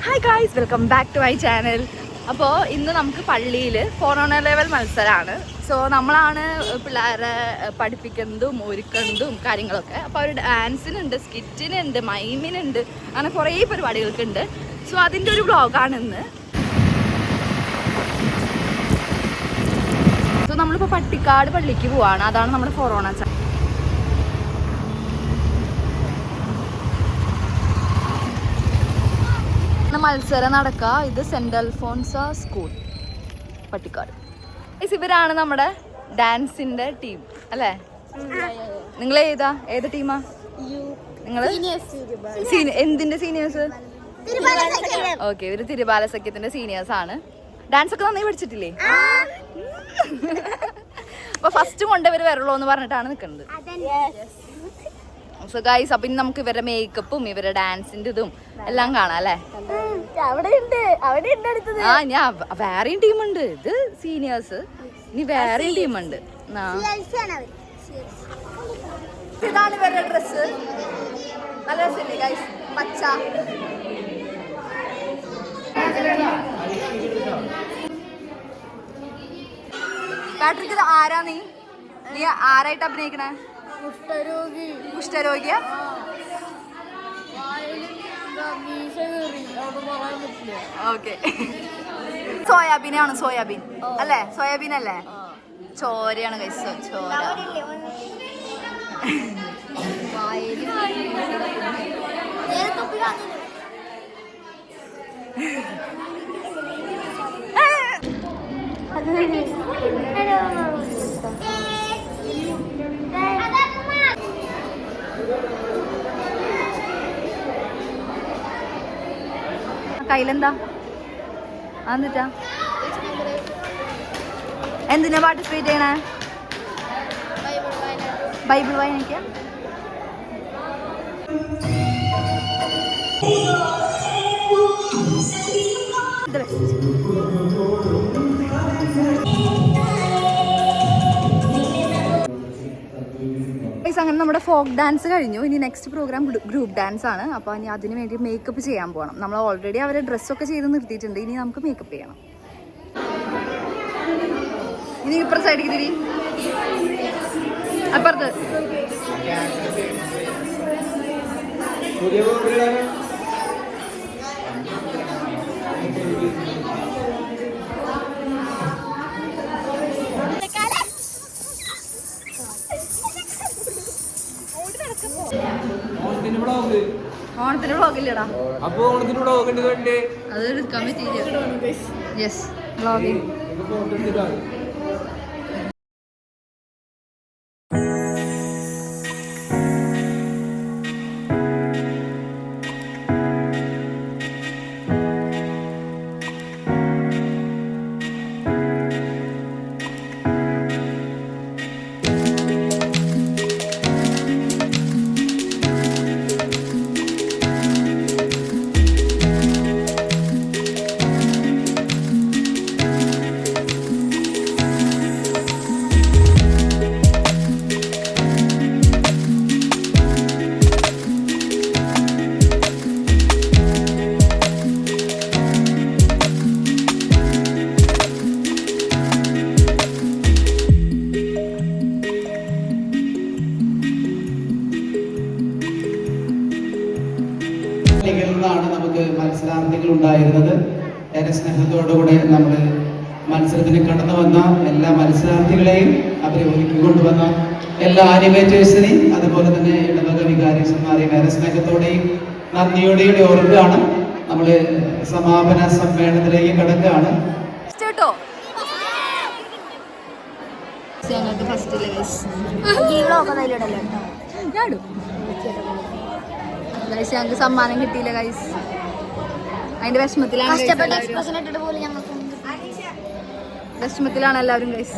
Hi guys, welcome back to my channel. അപ്പോൾ ഇന്ന് നമുക്ക് പള്ളിയിൽ 4 ലെവൽ മത്സരമാണ്. സോ നമ്മളാണ് പിള്ളേരെ പഠിപ്പിക്കുന്നതും ഒരുക്കുന്നതും കാര്യങ്ങളൊക്കെ. അപ്പോൾ അവർ ഡാൻസിനുണ്ട്, സ്കിറ്റിനുണ്ട്, മൈമിനുണ്ട്, അങ്ങനെ കുറേ പരിപാടികൾക്കുണ്ട്. സോ അതിൻ്റെ ഒരു വ്ളോഗാണ് ഇന്ന്. സോ നമ്മളിപ്പോൾ പട്ടിക്കാട് പള്ളിക്ക് പോവാണ്. അതാണ് നമ്മുടെ ഫൊറോണ ചാനൽ. മത്സരം നടക്കുക. ഇത് സെന്റ് അൽഫോൺസ സ്കൂൾ പട്ടിക്കാട്. ഇവരാണ് നമ്മുടെ ഡാൻസിന്റെ ടീം അല്ലേ? നിങ്ങൾ ഏത് ടീമാ നിങ്ങൾ? എന്തിന്റെ സീനിയേഴ്സ്? ഓക്കെ, ഇവര് തിരുബാല സഖ്യത്തിന്റെ സീനിയേഴ്സ് ആണ്. ഡാൻസ് ഒക്കെ നന്നായി പഠിച്ചിട്ടില്ലേ? അപ്പൊ ഫസ്റ്റ് കൊണ്ടവര് വരുള്ളൂ എന്ന് പറഞ്ഞിട്ടാണ് നിൽക്കുന്നത്. സോ ഗൈസ്, അപ്പൊ ഇനി നമുക്ക് ഇവരുടെ മേക്കപ്പും ഇവരുടെ ഡാൻസിന്റെ ഇതും എല്ലാം കാണാം അല്ലേ? ആ, ഞാൻ വേറെയും ടീമുണ്ട്. ഇത് സീനിയേഴ്സ്, ഇനി വേറെയും ടീമുണ്ട്. ഇതാണ് ഇവരുടെ ഡ്രസ്. നല്ല രസമില്ലേ ഗൈസ്? പച്ച. പാട്രിക്, ഇത് ആരാ? നീ ആരായിട്ട് അഭിനയിക്കണേ? കുഷ്ഠരോഗിയ? ഓക്കെ. സോയാബീനാണ്. സോയാബീൻ അല്ലേ? സോയാബീൻ അല്ലേ? ചോരയാണ് കഴിച്ചത്. ചോര. കയ്യിലെന്താ? എന്നിട്ടാ എന്തിനാ പാർട്ടിസിപ്പേറ്റ് ചെയ്യണേ? ബൈബിൾ വായനയ്ക്ക്. അങ്ങനെ നമ്മുടെ ഫോക്ക് ഡാൻസ് കഴിഞ്ഞു. ഇനി നെക്സ്റ്റ് പ്രോഗ്രാം ഗ്രൂപ്പ് ഡാൻസ് ആണ്. അപ്പോൾ ഇനി അതിന് വേണ്ടി മേക്കപ്പ് ചെയ്യാൻ പോകണം. നമ്മൾ ഓൾറെഡി അവരെ ഡ്രസ്സൊക്കെ ചെയ്ത് നിർത്തിയിട്ടുണ്ട്. ഇനി നമുക്ക് മേക്കപ്പ് ചെയ്യണം. ഇനി ഇപ്പുറത്തെ സൈഡിലേക്ക് തിരി. അപ്പുറത്ത് ഓണത്തിന് വ്ളോഗില്ലടാ. അപ്പൊ ഓണത്തിന് വ്ളോഗ് അത് എടുക്കാൻ പറ്റിയില്ല. Yes, vlogging. ാണ് നമുക്ക് മത്സരാർത്ഥികൾ ഉണ്ടായിരുന്നത്. ഏറെ സ്നേഹത്തോടുകൂടെ നമ്മൾ മത്സരത്തിന് കടന്നു വന്ന എല്ലാ മത്സരാർത്ഥികളെയും അവരെ ഒരുക്കിക്കൊണ്ടുവന്ന എല്ലാ ആനിമേറ്റേഴ്സിനെയും അതുപോലെ തന്നെ ഇടവക വികാരിച്ചന്മാരെയും ഏറെ സ്നേഹത്തോടെയും നന്ദിയോടെയും ഓർക്കുകയാണ്. നമ്മൾ സമാപന സമ്മേളനത്തിലേക്ക് കടക്കുകയാണ്. ഞങ്ങൾക്ക് സമ്മാനം കിട്ടിയില്ല ഗൈസ്. അതിന്റെ വിഷമത്തിലാണ് എല്ലാവരും ഗൈസ്.